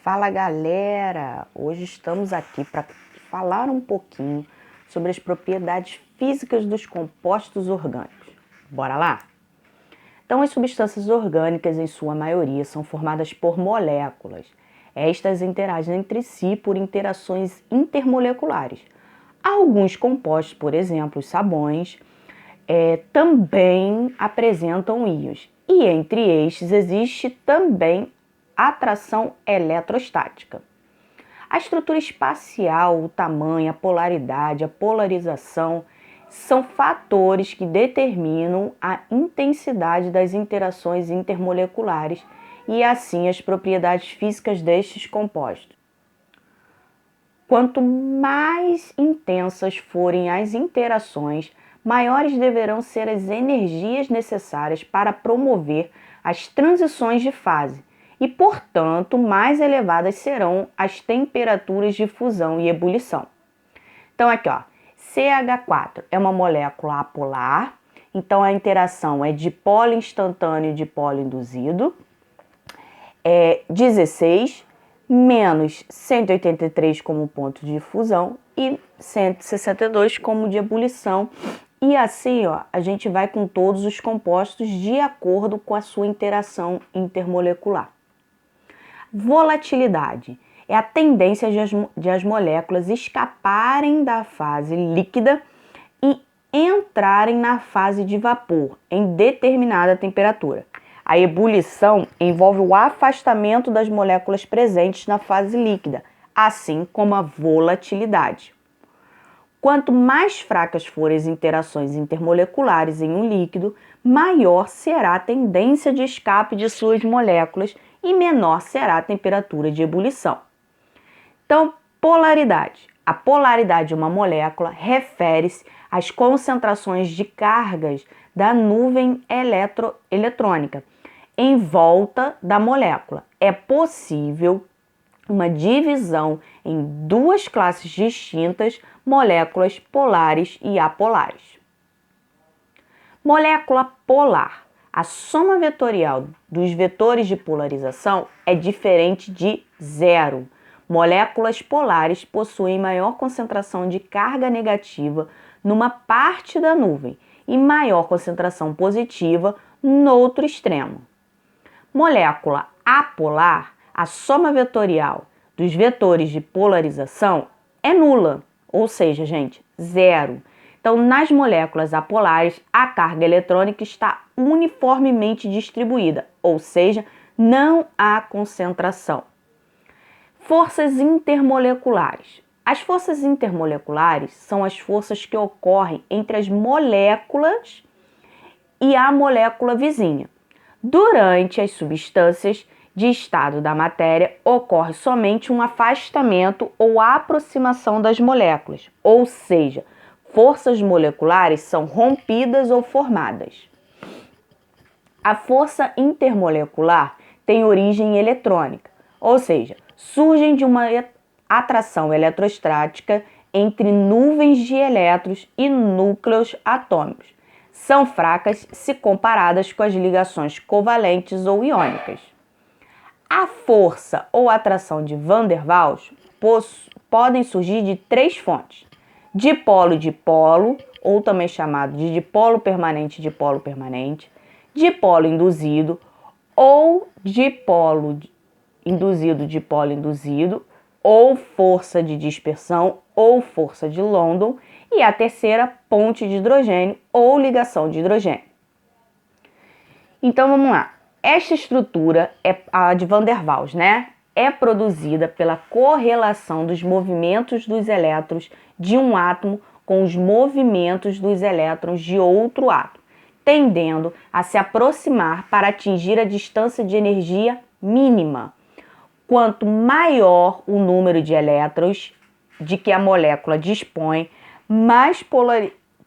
Fala galera! Hoje estamos aqui para falar um pouquinho sobre as propriedades físicas dos compostos orgânicos. Bora lá? Então, as substâncias orgânicas, em sua maioria, são formadas por moléculas. Estas interagem entre si por interações intermoleculares. Alguns compostos, por exemplo, os sabões, também apresentam íons. E entre estes existe também atração eletrostática. A estrutura espacial, o tamanho, a polaridade, a polarização são fatores que determinam a intensidade das interações intermoleculares e assim as propriedades físicas destes compostos. Quanto mais intensas forem as interações, maiores deverão ser as energias necessárias para promover as transições de fase e, portanto, mais elevadas serão as temperaturas de fusão e ebulição. Então, aqui, ó, CH4 é uma molécula apolar, então a interação é dipolo instantâneo e dipolo induzido. 16 menos 183 como ponto de fusão e 162 como de ebulição. E assim, ó, a gente vai com todos os compostos de acordo com a sua interação intermolecular. Volatilidade é a tendência de as moléculas escaparem da fase líquida e entrarem na fase de vapor em determinada temperatura. A ebulição envolve o afastamento das moléculas presentes na fase líquida, assim como a volatilidade. Quanto mais fracas forem as interações intermoleculares em um líquido, maior será a tendência de escape de suas moléculas e menor será a temperatura de ebulição. Então, polaridade. A polaridade de uma molécula refere-se às concentrações de cargas da nuvem eletrônica em volta da molécula. É possível uma divisão em duas classes distintas, moléculas polares e apolares. Molécula polar. A soma vetorial dos vetores de polarização é diferente de zero. Moléculas polares possuem maior concentração de carga negativa numa parte da nuvem e maior concentração positiva no outro extremo. Molécula apolar, a soma vetorial dos vetores de polarização é nula, ou seja, gente, zero. Então, nas moléculas apolares, a carga eletrônica está uniformemente distribuída, ou seja, não há concentração. Forças intermoleculares. As forças intermoleculares são as forças que ocorrem entre as moléculas e a molécula vizinha. Durante as substâncias de estado da matéria, ocorre somente um afastamento ou aproximação das moléculas, ou seja, forças moleculares são rompidas ou formadas. A força intermolecular tem origem eletrônica, ou seja, surgem de uma atração eletrostática entre nuvens de elétrons e núcleos atômicos. São fracas se comparadas com as ligações covalentes ou iônicas. A força ou atração de Van der Waals podem surgir de três fontes: dipolo-dipolo, ou também chamado de dipolo permanente, dipolo induzido, ou dipolo induzido, ou força de dispersão, ou força de London, e a terceira, ponte de hidrogênio, ou ligação de hidrogênio. Então, vamos lá. Esta estrutura, a de Van der Waals, né? É produzida pela correlação dos movimentos dos elétrons de um átomo com os movimentos dos elétrons de outro átomo, tendendo a se aproximar para atingir a distância de energia mínima. Quanto maior o número de elétrons de que a molécula dispõe, mais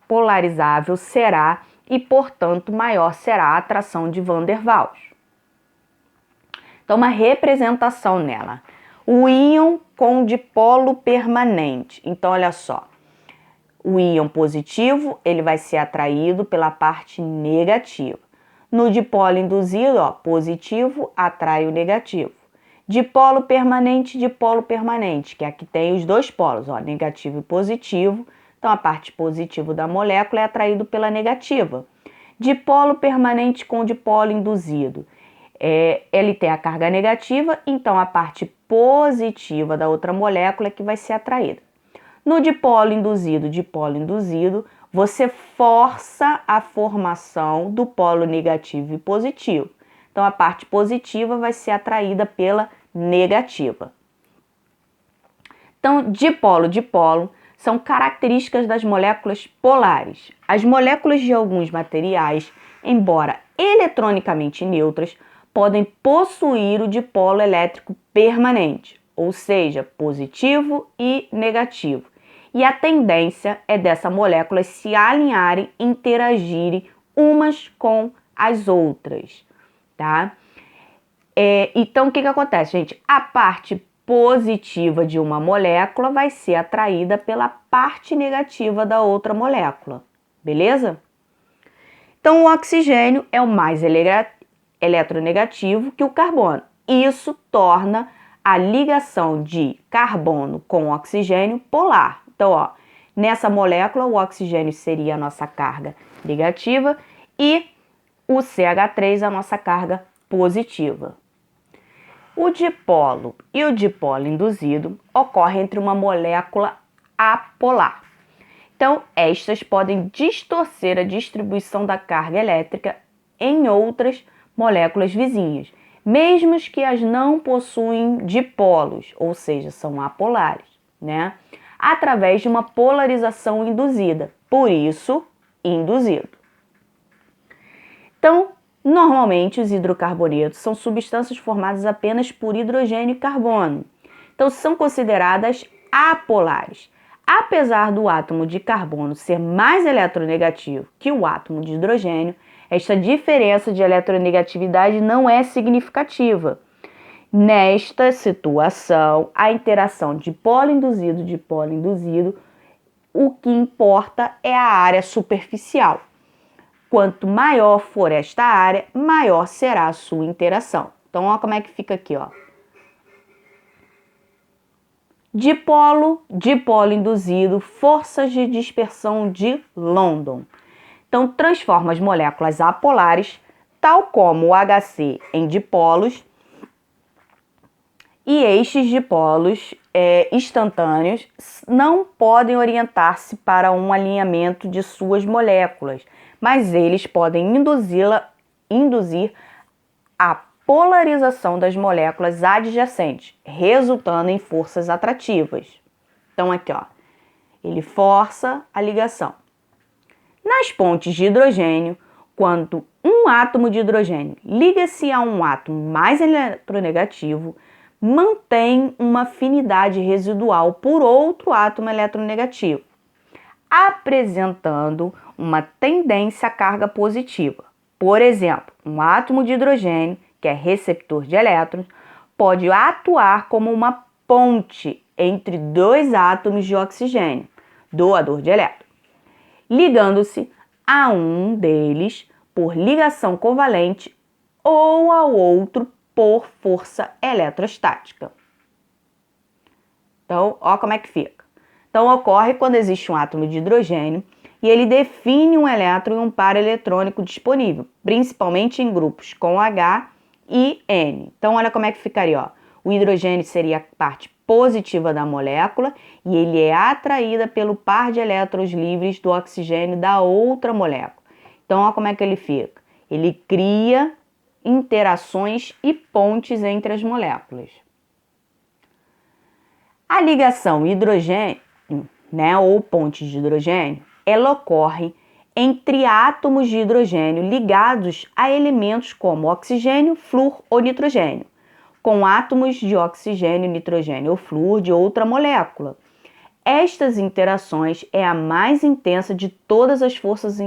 polarizável será e, portanto, maior será a atração de Van der Waals. Então, uma representação nela. O íon com dipolo permanente. Então, olha só. O íon positivo, ele vai ser atraído pela parte negativa. No dipolo induzido, ó, positivo atrai o negativo. Dipolo permanente, que aqui tem os dois polos, ó, negativo e positivo. Então, a parte positiva da molécula é atraído pela negativa. Dipolo permanente com dipolo induzido. Ele tem a carga negativa, então a parte positiva da outra molécula é que vai ser atraída. No dipolo induzido, você força a formação do polo negativo e positivo. Então, a parte positiva vai ser atraída pela negativa. Então, dipolo são características das moléculas polares. As moléculas de alguns materiais, embora eletronicamente neutras, podem possuir o dipolo elétrico permanente, ou seja, positivo e negativo. E a tendência é dessas moléculas se alinharem e interagirem umas com as outras, tá? Então, o que acontece, gente? A parte positiva de uma molécula vai ser atraída pela parte negativa da outra molécula, beleza? Então, o oxigênio é o mais eletronegativo que o carbono. Isso torna a ligação de carbono com oxigênio polar. Então, ó, nessa molécula, o oxigênio seria a nossa carga negativa e o CH3 a nossa carga positiva. O dipolo e o dipolo induzido ocorrem entre uma molécula apolar. Então, estas podem distorcer a distribuição da carga elétrica em outras moléculas vizinhas, mesmo que as não possuem dipolos, ou seja, são apolares, né? Através de uma polarização induzida, por isso, induzido. Então, normalmente os hidrocarbonetos são substâncias formadas apenas por hidrogênio e carbono. Então, são consideradas apolares. Apesar do átomo de carbono ser mais eletronegativo que o átomo de hidrogênio, esta diferença de eletronegatividade não é significativa. Nesta situação, a interação dipolo induzido, o que importa é a área superficial. Quanto maior for esta área, maior será a sua interação. Então, olha como é que fica aqui, ó. Dipolo induzido, forças de dispersão de London. Então, transforma as moléculas apolares, tal como o HC, em dipolos, e estes dipolos instantâneos não podem orientar-se para um alinhamento de suas moléculas, mas eles podem induzir a polarização das moléculas adjacentes, resultando em forças atrativas. Então, aqui, ó, ele força a ligação. Nas pontes de hidrogênio, quando um átomo de hidrogênio liga-se a um átomo mais eletronegativo, mantém uma afinidade residual por outro átomo eletronegativo, apresentando uma tendência à carga positiva. Por exemplo, um átomo de hidrogênio, que é receptor de elétrons, pode atuar como uma ponte entre dois átomos de oxigênio, doador de elétrons, ligando-se a um deles por ligação covalente ou ao outro por força eletrostática. Então, ó como é que fica. Então, ocorre quando existe um átomo de hidrogênio e ele define um elétron e um par eletrônico disponível, principalmente em grupos com H e N. Então, olha como é que ficaria, ó. O hidrogênio seria a parte positiva da molécula e ele é atraída pelo par de elétrons livres do oxigênio da outra molécula. Então, olha como é que ele fica. Ele cria interações e pontes entre as moléculas. A ligação hidrogênio, né, ou ponte de hidrogênio, ela ocorre entre átomos de hidrogênio ligados a elementos como oxigênio, flúor ou nitrogênio, com átomos de oxigênio, nitrogênio ou flúor de outra molécula. Estas interações é a mais intensa de todas as forças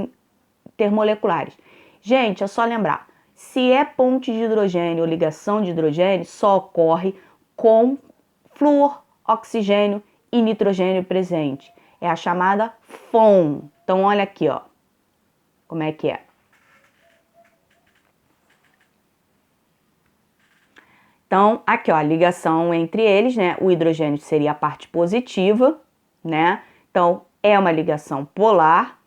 intermoleculares. Gente, é só lembrar, se é ponte de hidrogênio ou ligação de hidrogênio, só ocorre com flúor, oxigênio e nitrogênio presente. É a chamada FON. Então, olha aqui, ó, como é que é. Então, aqui ó, a ligação entre eles, né? O hidrogênio seria a parte positiva, né? Então, é uma ligação polar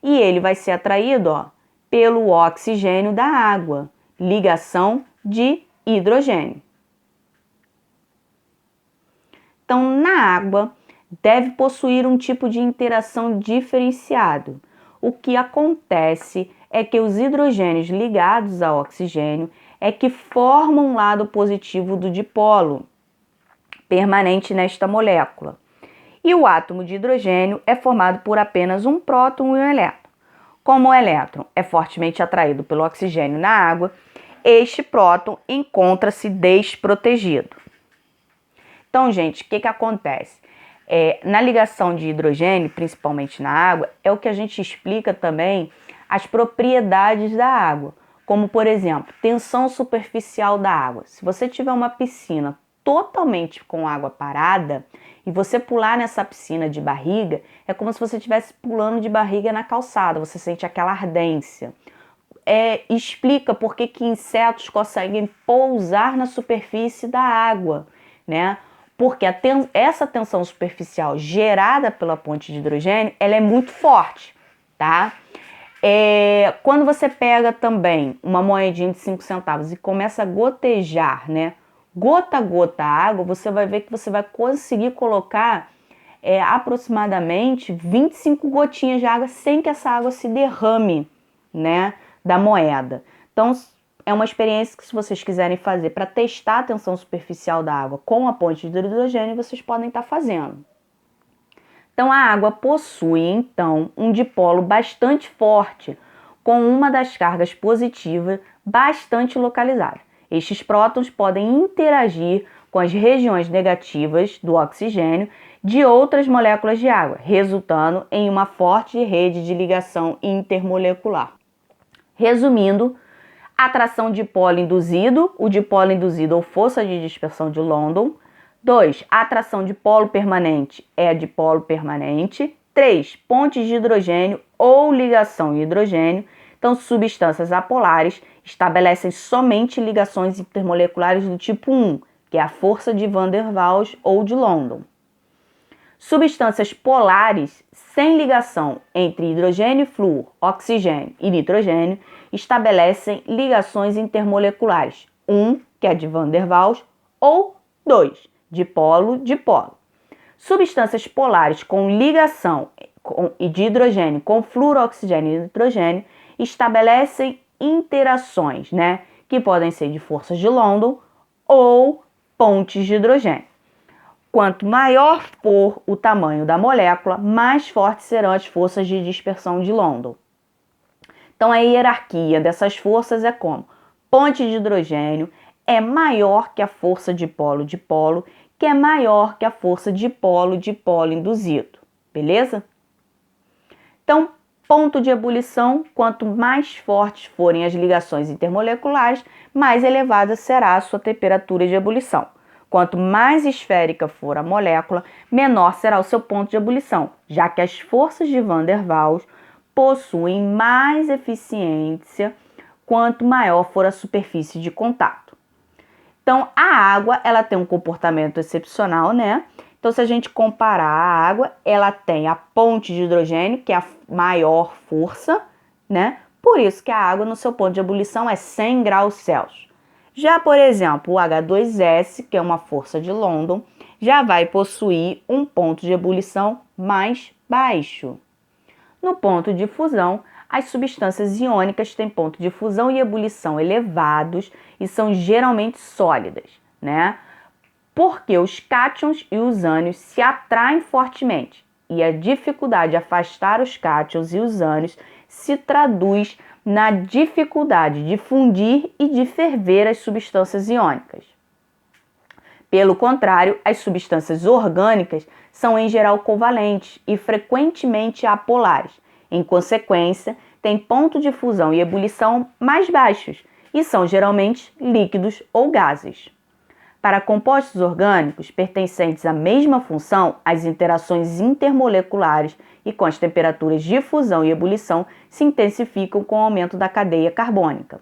e ele vai ser atraído, ó, pelo oxigênio da água, ligação de hidrogênio. Então, na água, deve possuir um tipo de interação diferenciado. O que acontece é que os hidrogênios ligados ao oxigênio é que formam um lado positivo do dipolo permanente nesta molécula. E o átomo de hidrogênio é formado por apenas um próton e um elétron. Como o elétron é fortemente atraído pelo oxigênio na água, este próton encontra-se desprotegido. Então, gente, o que acontece? Na ligação de hidrogênio, principalmente na água, é o que a gente explica também as propriedades da água, como, por exemplo, tensão superficial da água. Se você tiver uma piscina totalmente com água parada e você pular nessa piscina de barriga, é como se você estivesse pulando de barriga na calçada, você sente aquela ardência. Explica por que insetos conseguem pousar na superfície da água, né? Porque essa tensão superficial gerada pela ponte de hidrogênio, ela é muito forte, tá? Quando você pega também uma moedinha de 5 centavos e começa a gotejar, né? Gota a gota a água, você vai ver que você vai conseguir colocar aproximadamente 25 gotinhas de água sem que essa água se derrame, né, da moeda. Então, é uma experiência que, se vocês quiserem fazer para testar a tensão superficial da água com a ponte de hidrogênio, vocês podem estar fazendo. Então, a água possui, então, um dipolo bastante forte, com uma das cargas positivas bastante localizada. Estes prótons podem interagir com as regiões negativas do oxigênio de outras moléculas de água, resultando em uma forte rede de ligação intermolecular. Resumindo, atração dipolo induzido, o dipolo induzido ou força de dispersão de London. 2. Atração dipolo permanente é a dipolo permanente. 3. Pontes de hidrogênio ou ligação de hidrogênio. Então, substâncias apolares estabelecem somente ligações intermoleculares do tipo 1, que é a força de Van der Waals ou de London. Substâncias polares sem ligação entre hidrogênio, flúor, oxigênio e nitrogênio estabelecem ligações intermoleculares, 1, que é de Van der Waals, ou 2, dipolo-dipolo. Substâncias polares com ligação de hidrogênio com flúor, oxigênio e nitrogênio estabelecem interações, né, que podem ser de forças de London ou pontes de hidrogênio. Quanto maior for o tamanho da molécula, mais fortes serão as forças de dispersão de London. Então, a hierarquia dessas forças é como: ponte de hidrogênio é maior que a força dipolo-dipolo, que é maior que a força dipolo-dipolo induzido, beleza? Então, ponto de ebulição: quanto mais fortes forem as ligações intermoleculares, mais elevada será a sua temperatura de ebulição. Quanto mais esférica for a molécula, menor será o seu ponto de ebulição, já que as forças de Van der Waals possuem mais eficiência quanto maior for a superfície de contato. Então, a água, ela tem um comportamento excepcional, né? Então, se a gente comparar a água, ela tem a ponte de hidrogênio, que é a maior força, né? Por isso que a água no seu ponto de ebulição é 100 graus Celsius. Já, por exemplo, o H2S, que é uma força de London, já vai possuir um ponto de ebulição mais baixo. No ponto de fusão, as substâncias iônicas têm ponto de fusão e ebulição elevados e são geralmente sólidas, né? Porque os cátions e os ânions se atraem fortemente e a dificuldade de afastar os cátions e os ânions se traduz na dificuldade de fundir e de ferver as substâncias iônicas. Pelo contrário, as substâncias orgânicas são em geral covalentes e frequentemente apolares. Em consequência, têm ponto de fusão e ebulição mais baixos e são geralmente líquidos ou gases. Para compostos orgânicos pertencentes à mesma função, as interações intermoleculares e com as temperaturas de fusão e ebulição se intensificam com o aumento da cadeia carbônica.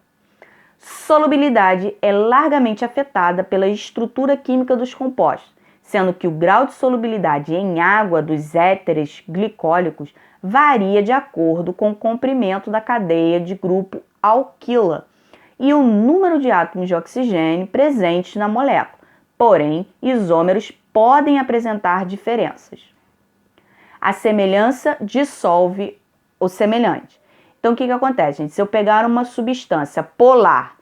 Solubilidade é largamente afetada pela estrutura química dos compostos, sendo que o grau de solubilidade em água dos éteres glicólicos varia de acordo com o comprimento da cadeia de grupo alquila e o número de átomos de oxigênio presentes na molécula. Porém, isômeros podem apresentar diferenças. A semelhança dissolve o semelhante. Então, o que acontece, gente? Se eu pegar uma substância polar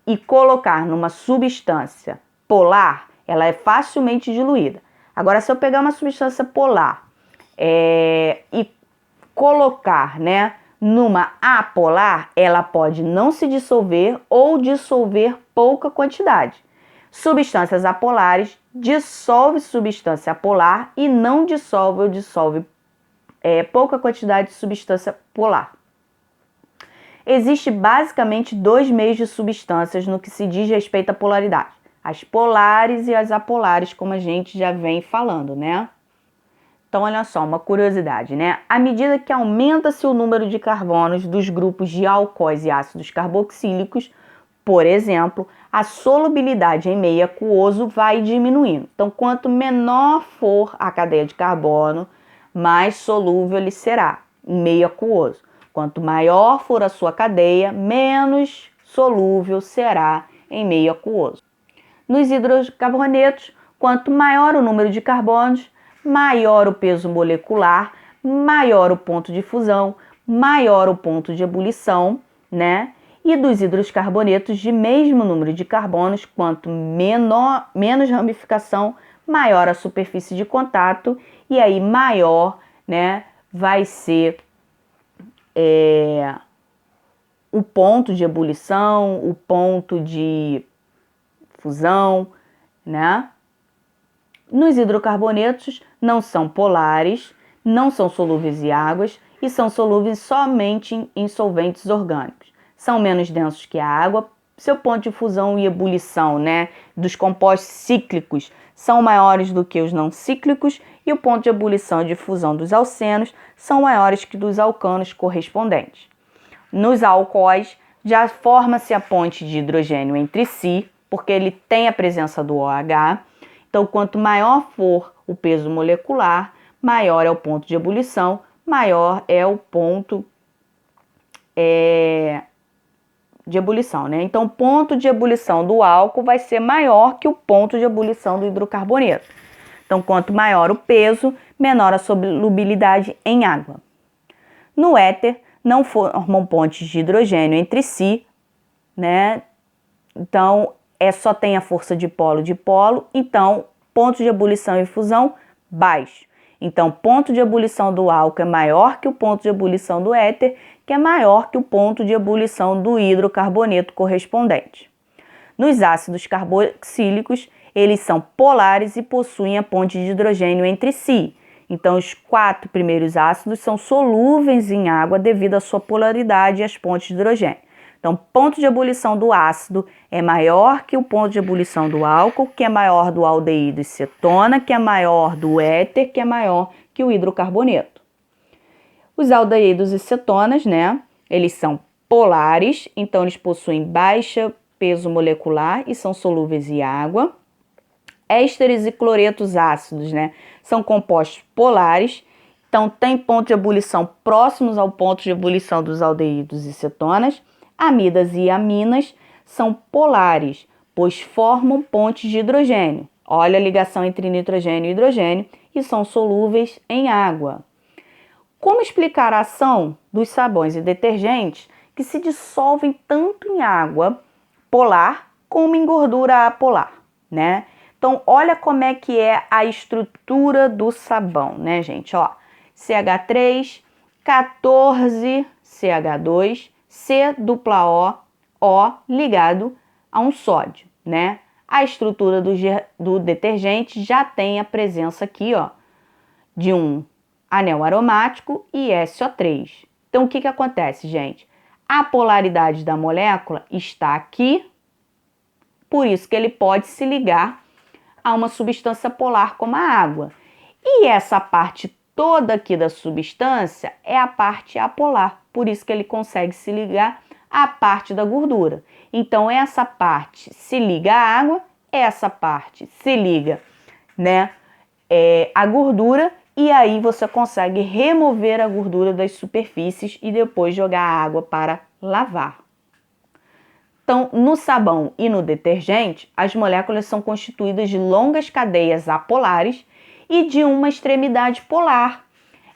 e colocar numa substância polar, ela é facilmente diluída. Agora, se eu pegar uma substância polar e colocar, numa apolar, ela pode não se dissolver ou dissolver pouca quantidade. Substâncias apolares dissolve substância apolar e não dissolve ou dissolve pouca quantidade de substância polar. Existe basicamente dois meios de substâncias no que se diz respeito à polaridade. As polares e as apolares, como a gente já vem falando, Então, olha só, uma curiosidade, À medida que aumenta-se o número de carbonos dos grupos de alcoóis e ácidos carboxílicos, por exemplo, a solubilidade em meio aquoso vai diminuindo. Então, quanto menor for a cadeia de carbono, mais solúvel ele será em meio aquoso. Quanto maior for a sua cadeia, menos solúvel será em meio aquoso. Nos hidrocarbonetos, quanto maior o número de carbonos, maior o peso molecular, maior o ponto de fusão, maior o ponto de ebulição, E dos hidrocarbonetos de mesmo número de carbonos, quanto menos ramificação, maior a superfície de contato e aí maior, vai ser o ponto de ebulição, o ponto de fusão, Nos hidrocarbonetos não são polares, não são solúveis em águas e são solúveis somente em solventes orgânicos. São menos densos que a água, seu ponto de fusão e ebulição, dos compostos cíclicos são maiores do que os não cíclicos e o ponto de ebulição e de fusão dos alcenos são maiores que dos alcanos correspondentes. Nos alcoóis, já forma-se a ponte de hidrogênio entre si, porque ele tem a presença do OH. Então, quanto maior for o peso molecular, maior é o ponto de ebulição, maior é o ponto de ebulição, Então, o ponto de ebulição do álcool vai ser maior que o ponto de ebulição do hidrocarboneto. Então, quanto maior o peso, menor a solubilidade em água. No éter, não formam pontes de hidrogênio entre si, Então, só tem a força de polo, então, ponto de ebulição e fusão baixo. Então, ponto de ebulição do álcool é maior que o ponto de ebulição do éter, que é maior que o ponto de ebulição do hidrocarboneto correspondente. Nos ácidos carboxílicos, eles são polares e possuem a ponte de hidrogênio entre si. Então, os 4 primeiros ácidos são solúveis em água devido à sua polaridade e às pontes de hidrogênio. Então, ponto de ebulição do ácido é maior que o ponto de ebulição do álcool, que é maior do aldeído e cetona, que é maior do éter, que é maior que o hidrocarboneto. Os aldeídos e cetonas, eles são polares, então eles possuem baixo peso molecular e são solúveis em água. Ésteres e cloretos ácidos, são compostos polares, então tem ponto de ebulição próximos ao ponto de ebulição dos aldeídos e cetonas. Amidas e aminas são polares, pois formam pontes de hidrogênio. Olha a ligação entre nitrogênio e hidrogênio e são solúveis em água. Como explicar a ação dos sabões e detergentes que se dissolvem tanto em água polar como em gordura apolar, Então, olha como é que é a estrutura do sabão, gente? CH3, 14 CH2, C+O ligado a um sódio, A estrutura do detergente já tem a presença aqui, de um anel aromático e SO3. Então, o que acontece, gente? A polaridade da molécula está aqui, por isso que ele pode se ligar a uma substância polar como a água. E essa parte toda aqui da substância é a parte apolar, por isso que ele consegue se ligar à parte da gordura. Então, essa parte se liga à água, essa parte se liga, né, à gordura, e aí você consegue remover a gordura das superfícies e depois jogar a água para lavar. Então, no sabão e no detergente, as moléculas são constituídas de longas cadeias apolares e de uma extremidade polar.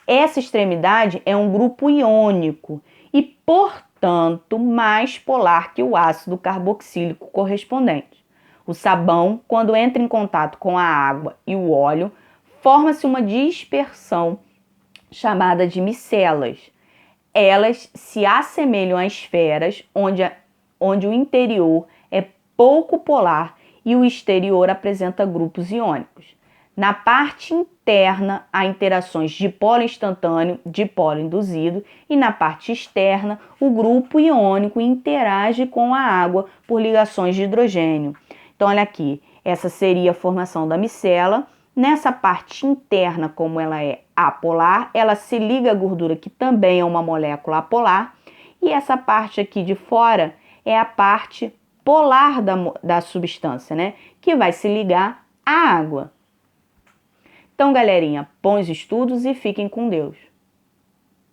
Essa extremidade é um grupo iônico e, portanto, mais polar que o ácido carboxílico correspondente. O sabão, quando entra em contato com a água e o óleo, forma-se uma dispersão chamada de micelas. Elas se assemelham a esferas onde o interior é pouco polar e o exterior apresenta grupos iônicos. Na parte interna, há interações dipolo instantâneo, dipolo induzido, e na parte externa, o grupo iônico interage com a água por ligações de hidrogênio. Então, olha aqui, essa seria a formação da micela. Nessa parte interna, como ela é apolar, ela se liga à gordura, que também é uma molécula apolar, e essa parte aqui de fora é a parte polar da substância, né? Que vai se ligar à água. Então, galerinha, bons estudos e fiquem com Deus.